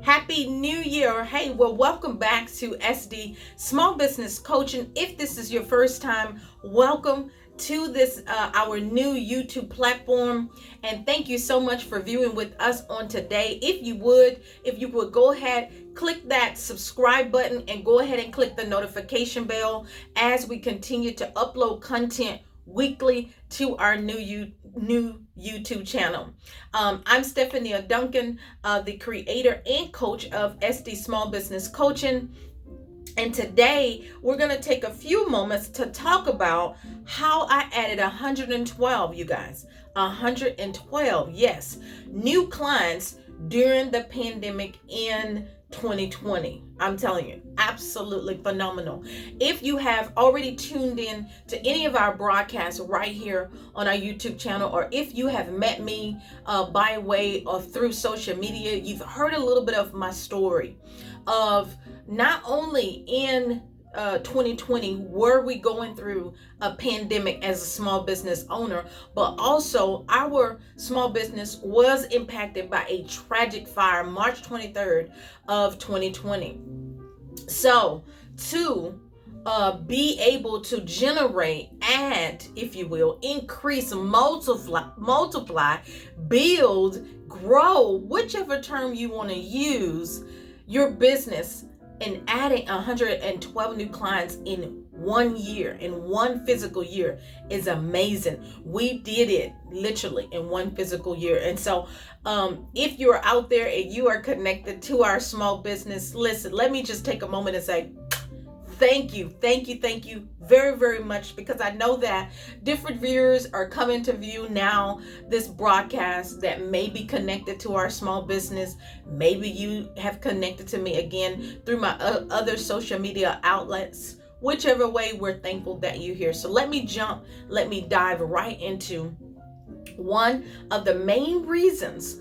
Happy New Year. Hey, well, welcome back to SD Small Business Coaching. If this is your first time, welcome to this our new YouTube platform, and thank you so much for viewing with us on today. If you would go ahead, click that subscribe button and go ahead and click the notification bell as we continue to upload content weekly to our new YouTube channel. I'm Stephania Duncan, the creator and coach of SD Small Business Coaching. And today we're going to take a few moments to talk about how I added 112, you guys. 112, yes, new clients during the pandemic in 2020. I'm telling you, absolutely phenomenal. If you have already tuned in to any of our broadcasts right here on our YouTube channel, or if you have met me by way of through social media, you've heard a little bit of my story of not only in 2020 were we going through a pandemic as a small business owner, but also our small business was impacted by a tragic fire March 23rd of 2020. So to be able to generate, add, if you will, increase, multiply, build, grow, whichever term you want to use, your business, and adding 112 new clients in 1 year, in one physical year, is amazing. We did it literally in one physical year. And so if you're out there and you are connected to our small business, listen, let me just take a moment and say thank you very, very much, because I know that different viewers are coming to view now this broadcast that may be connected to our small business. Maybe you have connected to me again through my other social media outlets. Whichever way, we're thankful that you're here. So let me dive right into one of the main reasons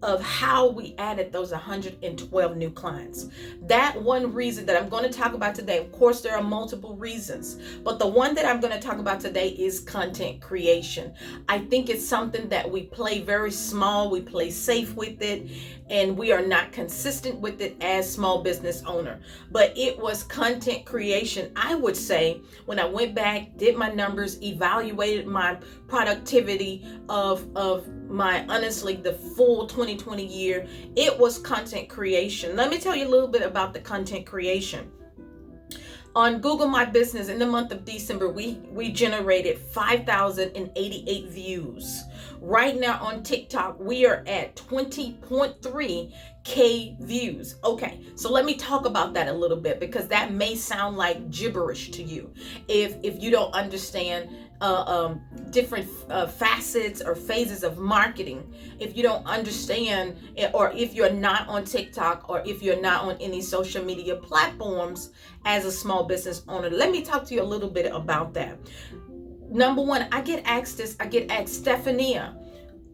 of how we added those 112 new clients. That one reason that I'm going to talk about today, of course, there are multiple reasons, but the one that I'm going to talk about today is content creation. I think it's something that we play very small, we play safe with it, and we are not consistent with it as small business owner. But it was content creation, I would say, when I went back, did my numbers, evaluated my productivity of my, honestly, the full 2020 year, it was content creation. Let me tell you a little bit about the content creation. On Google My Business in the month of December, we generated 5,088 views. Right now on TikTok, we are at 20.3K views. Okay, so let me talk about that a little bit, because that may sound like gibberish to you if you don't understand different facets or phases of marketing. If you don't understand, or if you're not on TikTok, or if you're not on any social media platforms as a small business owner, let me talk to you a little bit about that. Number one, I get asked, Stephania,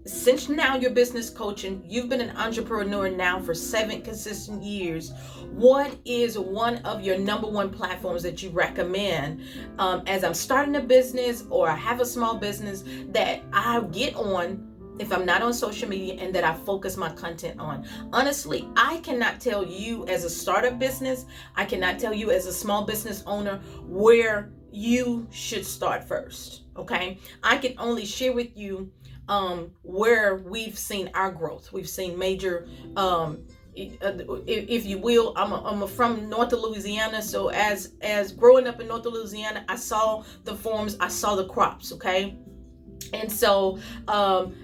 since now you're business coaching, you've been an entrepreneur now for 7 consistent years, what is one of your number one platforms that you recommend as I'm starting a business, or I have a small business, that I get on if I'm not on social media and that I focus my content on? Honestly, I cannot tell you as a startup business, I cannot tell you as a small business owner where you should start first, okay? I can only share with you where we've seen our growth. We've seen major, if you will, I'm from North Louisiana, so as growing up in North Louisiana, I saw the farms, I saw the crops, okay? And so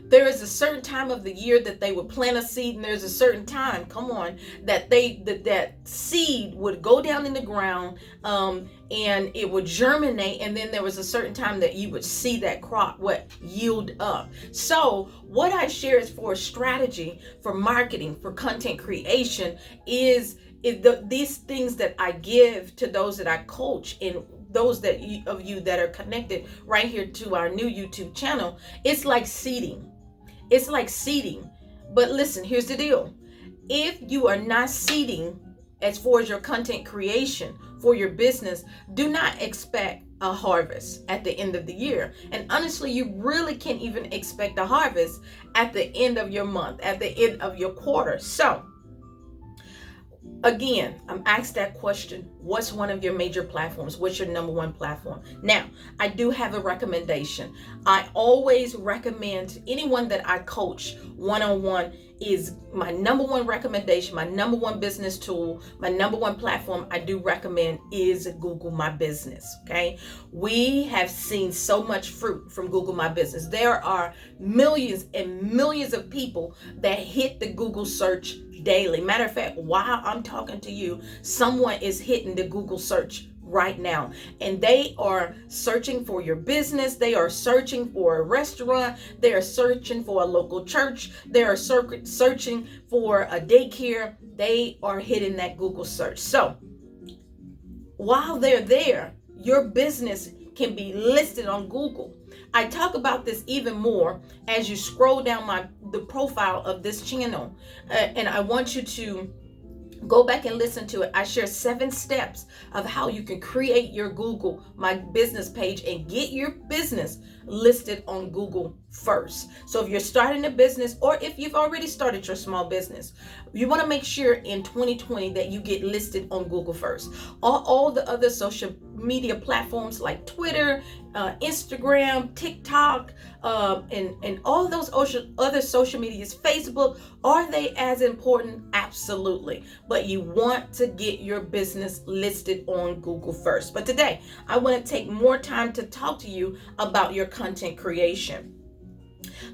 there is a certain time of the year that they would plant a seed, and there's a certain time, that that seed would go down in the ground and it would germinate, and then there was a certain time that you would see that crop yield up. So what I share is for a strategy for marketing, for content creation, is these things that I give to those that I coach, and those of you that are connected right here to our new YouTube channel. It's like seeding. But listen, here's the deal. If you are not seeding as far as your content creation for your business, do not expect a harvest at the end of the year. And honestly, you really can't even expect a harvest at the end of your month, at the end of your quarter. So Again, I'm asked that question. What's one of your major platforms? What's your number one platform? Now, I do have a recommendation. I always recommend to anyone that I coach one-on-one is my number one recommendation, my number one business tool, my number one platform I do recommend is Google My Business. Okay. We have seen so much fruit from Google My Business. There are millions and millions of people that hit the Google search daily. Matter of fact, while I'm talking to you, someone is hitting the Google search right now, and they are searching for your business. They are searching for a restaurant. They are searching for a local church. They are searching for a daycare. They are hitting that Google search. So while they're there, your business can be listed on Google. I talk about this even more as you scroll down the profile of this channel, and I want you to go back and listen to it. I share 7 steps of how you can create your Google My Business page and get your business listed on Google first. So if you're starting a business, or if you've already started your small business, you want to make sure in 2020 that you get listed on Google first. All the other social media platforms like Twitter, Instagram, TikTok, and all those other social medias, Facebook, are they as important? Absolutely. But you want to get your business listed on Google first. But today, I want to take more time to talk to you about your content creation.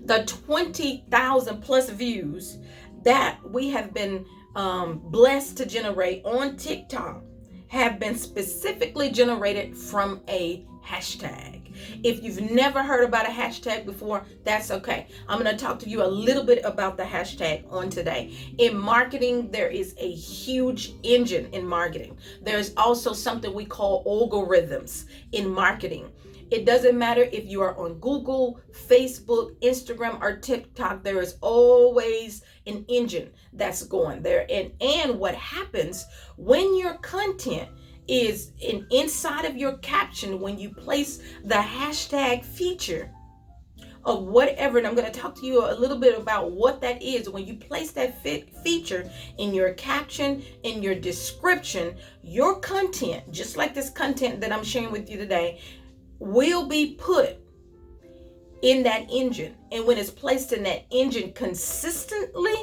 The 20,000 plus views that we have been blessed to generate on TikTok have been specifically generated from a hashtag. If you've never heard about a hashtag before, that's okay. I'm going to talk to you a little bit about the hashtag on today. In marketing, there is a huge engine in marketing. There's also something we call algorithms in marketing. It doesn't matter if you are on Google, Facebook, Instagram, or TikTok, there is always an engine that's going there. And what happens when your content is inside of your caption, when you place the hashtag feature of whatever, and I'm going to talk to you a little bit about what that is. When you place that feature in your caption, in your description, your content, just like this content that I'm sharing with you today, will be put in that engine. And when it's placed in that engine consistently,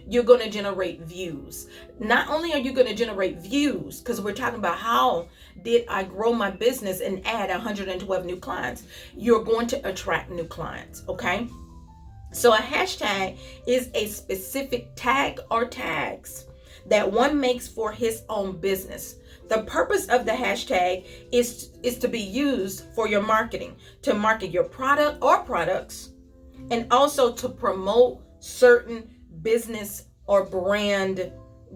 you're going to generate views. Not only are you going to generate views, because we're talking about how did I grow my business and add 112 new clients, you're going to attract new clients. Okay. So a hashtag is a specific tag or tags that one makes for his own business. The purpose of the hashtag is to be used for your marketing, to market your product or products, and also to promote certain business or brand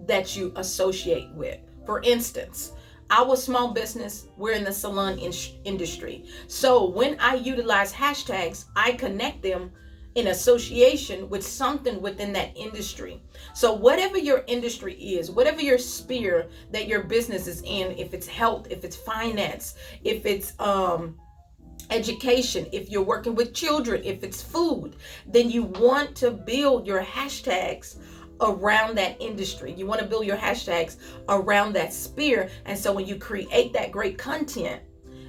that you associate with. For instance, our small business, we're in the salon industry. So when I utilize hashtags, I connect them in association with something within that industry. So whatever your industry is, whatever your sphere that your business is in, if it's health, if it's finance, if it's education, if you're working with children, if it's food, then you want to build your hashtags around that industry. You want to build your hashtags around that sphere. And so when you create that great content,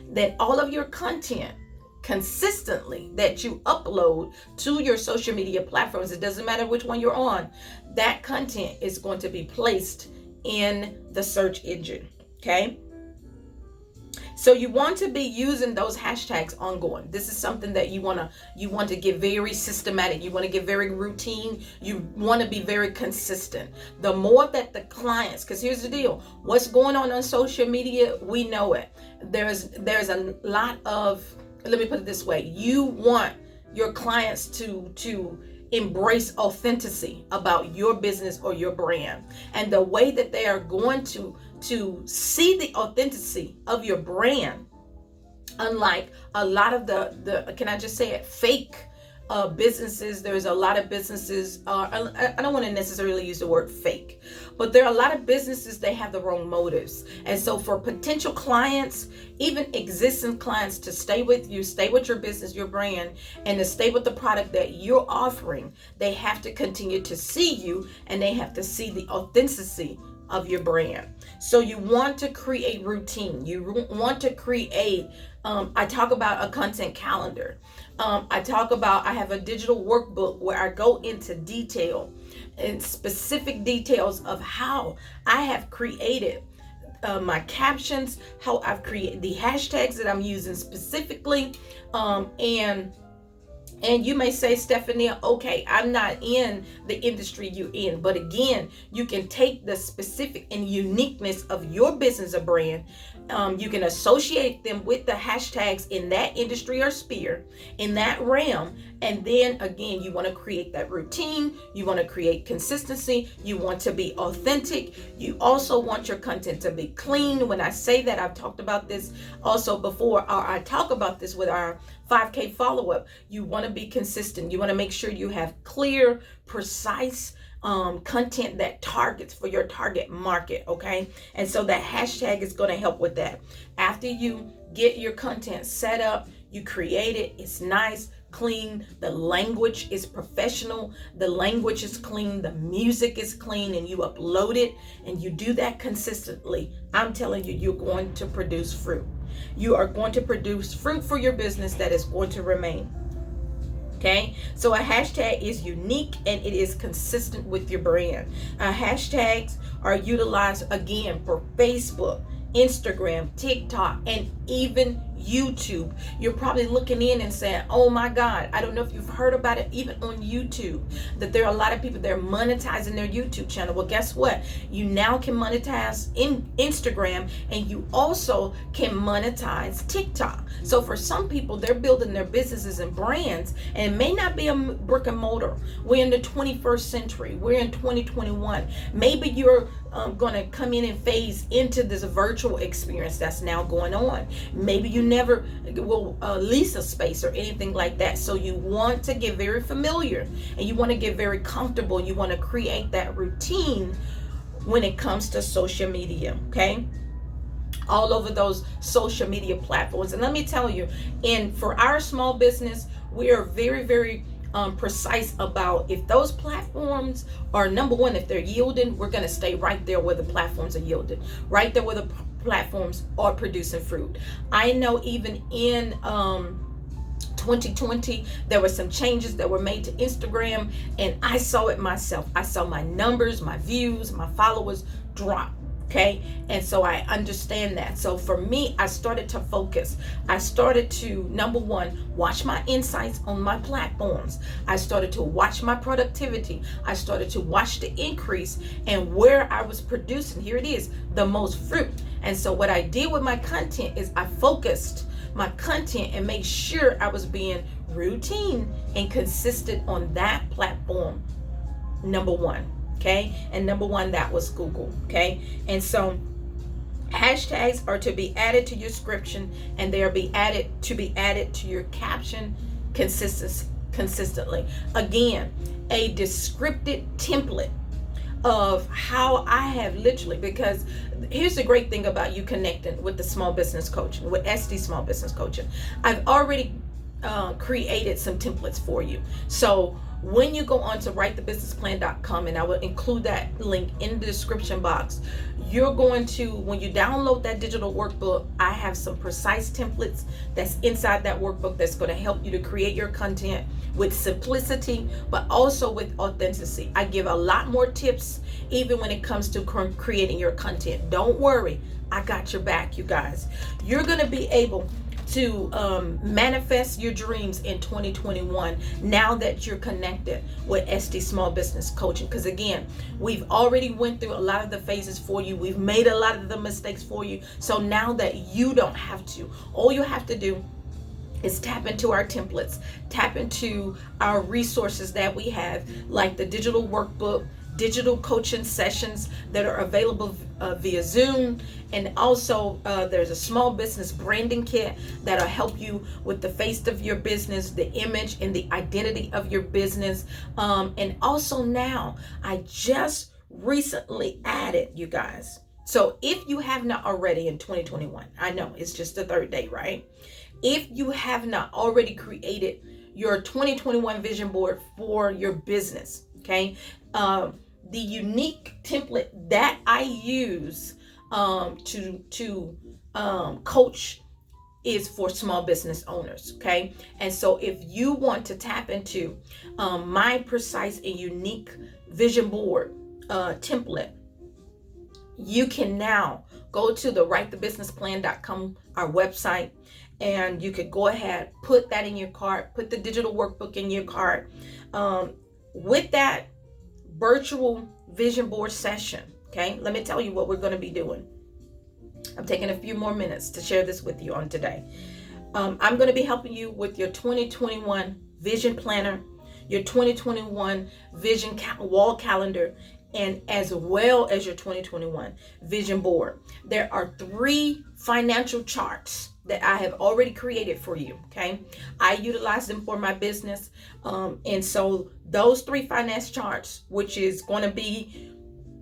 then all of your content consistently that you upload to your social media platforms, it doesn't matter which one you're on, that content is going to be placed in the search engine. Okay. So you want to be using those hashtags ongoing. This is something that you want to get very systematic. You want to get very routine. You want to be very consistent. The more that the clients, because here's the deal, what's going on social media, we know it. There's a lot of, let me put it this way, you want your clients to embrace authenticity about your business or your brand. And the way that they are going to see the authenticity of your brand, unlike a lot of the can I just say it, fake businesses. There's a lot of businesses, I don't want to necessarily use the word fake, but there are a lot of businesses, they have the wrong motives. And so for potential clients, even existing clients, to stay with you, stay with your business, your brand, and to stay with the product that you're offering, they have to continue to see you, and they have to see the authenticity of your brand. So you want to create routine. You want to create, I talk about a content calendar. I have a digital workbook where I go into detail and specific details of how I have created my captions, how I've created the hashtags that I'm using specifically, and you may say, Stephania, okay, I'm not in the industry you're in. But again, you can take the specific and uniqueness of your business or brand. You can associate them with the hashtags in that industry or sphere, in that realm. And then again, you want to create that routine. You want to create consistency. You want to be authentic. You also want your content to be clean. When I say that, I've talked about this also before, or I talk about this with our 5K follow-up. You want to be consistent. You want to make sure you have clear, precise content that targets for your target market, okay? And so that hashtag is going to help with that. After you get your content set up, you create it, it's nice, clean, the language is professional, the language is clean, the music is clean, and you upload it, and you do that consistently. I'm telling you, you're going to produce fruit. You are going to produce fruit for your business that is going to remain. Okay, so a hashtag is unique and it is consistent with your brand. Hashtags are utilized again for Facebook, Instagram, TikTok, and even YouTube. You're probably looking in and saying, oh my God, I don't know if you've heard about it, even on YouTube, that there are a lot of people that are monetizing their YouTube channel. Well, guess what? You now can monetize in Instagram, and you also can monetize TikTok. So for some people, they're building their businesses and brands, and it may not be a brick and mortar. We're in the 21st century. We're in 2021. Maybe you're going to come in and phase into this virtual experience that's now going on. Maybe you never will lease a space or anything like that. So you want to get very familiar and you want to get very comfortable. You want to create that routine when it comes to social media, okay? All over those social media platforms. And let me tell you, for our small business, we are very, very precise about if those platforms are, number one, if they're yielding, we're going to stay right there where the platforms are yielding, right there where the platforms are producing fruit. I know even in 2020, there were some changes that were made to Instagram, and I saw it myself. I saw my numbers, my views, my followers drop. Okay, and so I understand that. So for me, I started to focus. I started to, number one, watch my insights on my platforms. I started to watch my productivity. I started to watch the increase and where I was producing, here it is, the most fruit. And so what I did with my content is I focused my content and made sure I was being routine and consistent on that platform, number one. Okay, and number one, that was Google. Okay, and so hashtags are to be added to your description, and they are to be added to your caption consistently. Again, a descriptive template of how I have literally, because here's the great thing about you connecting with the small business coaching, with SD Small Business Coaching. I've already created some templates for you. So when you go on to writethebusinessplan.com, and I will include that link in the description box, you're going to, when you download that digital workbook, I have some precise templates that's inside that workbook that's going to help you to create your content with simplicity, but also with authenticity. I give a lot more tips even when it comes to creating your content. Don't worry, I got your back, you guys. You're going to be able to manifest your dreams in 2021 now that you're connected with SD Small Business Coaching. Because again, we've already went through a lot of the phases for you. We've made a lot of the mistakes for you. So now that you don't have to, all you have to do is tap into our templates, tap into our resources that we have, like the digital workbook, digital coaching sessions that are available via Zoom. And also there's a small business branding kit that'll help you with the face of your business, the image and the identity of your business. And also now I just recently added, you guys. So if you have not already in 2021, I know it's just the third day, right? If you have not already created your 2021 vision board for your business, okay? the unique template that I use to coach is for small business owners. Okay. And so if you want to tap into my precise and unique vision board template, you can now go to the writethebusinessplan.com, our website, and you could go ahead, put that in your cart, put the digital workbook in your cart. With that virtual vision board session, okay, let me tell you what we're going to be doing. I'm taking a few more minutes to share this with you on today. I'm going to be helping you with your 2021 vision planner, your 2021 vision wall calendar, and as well as your 2021 vision board. There are 3 financial charts that I have already created for you. Okay. I utilize them for my business. And so those 3 finance charts, which is going to be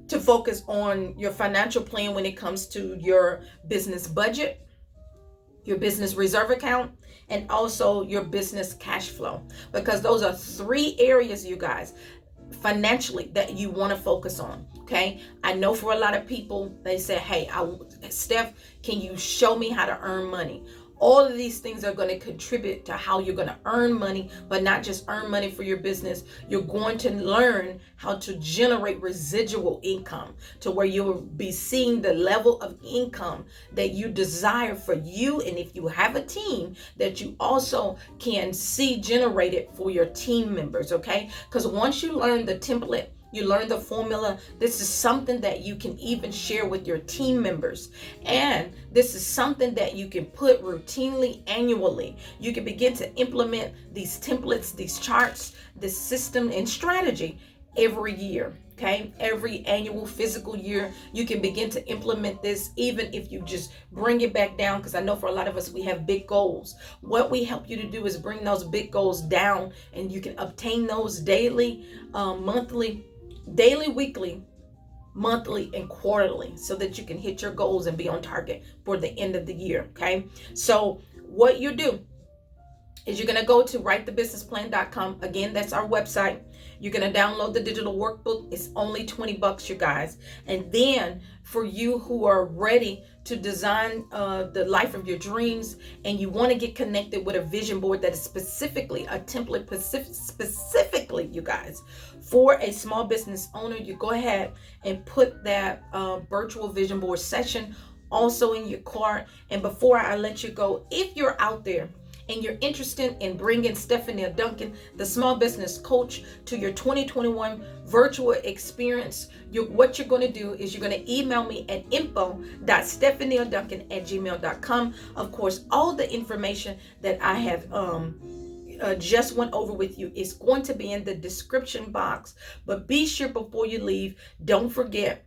to focus on your financial plan when it comes to your business budget, your business reserve account, and also your business cash flow, because those are 3 areas, you guys, financially that you want to focus on. Okay. I know for a lot of people, they say, hey, Steph, can you show me how to earn money? All of these things are going to contribute to how you're going to earn money, but not just earn money for your business. You're going to learn how to generate residual income to where you'll be seeing the level of income that you desire for you. And if you have a team, that you also can see generated for your team members. Okay. Because once you learn the template, you learn the formula, this is something that you can even share with your team members. And this is something that you can put routinely, annually. You can begin to implement these templates, these charts, this system and strategy every year. Okay. Every annual fiscal year, you can begin to implement this, even if you just bring it back down. Because I know for a lot of us, we have big goals. What we help you to do is bring those big goals down, and you can obtain those daily, weekly, monthly, and quarterly, so that you can hit your goals and be on target for the end of the year. Okay. So what you do is you're going to go to writethebusinessplan.com. Again, that's our website. You're going to download the digital workbook. It's only $20, you guys. And then for you who are ready to design the life of your dreams, and you want to get connected with a vision board that is specifically a template, specifically, you guys, for a small business owner, you go ahead and put that virtual vision board session also in your cart. And before I let you go, if you're out there and you're interested in bringing Stephania Duncan, the small business coach, to your 2021 virtual experience, what you're going to do is you're going to email me at info.stephaniaduncan@gmail.com. Of course, all the information that I have just went over with you is going to be in the description box. But be sure before you leave, don't forget,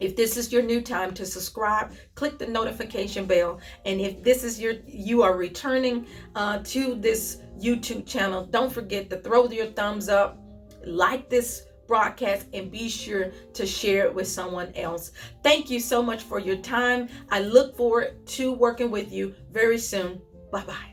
if this is your new time, to subscribe, click the notification bell. And if this is you are returning to this YouTube channel, don't forget to throw your thumbs up, like this broadcast, and be sure to share it with someone else. Thank you so much for your time. I look forward to working with you very soon. Bye-bye.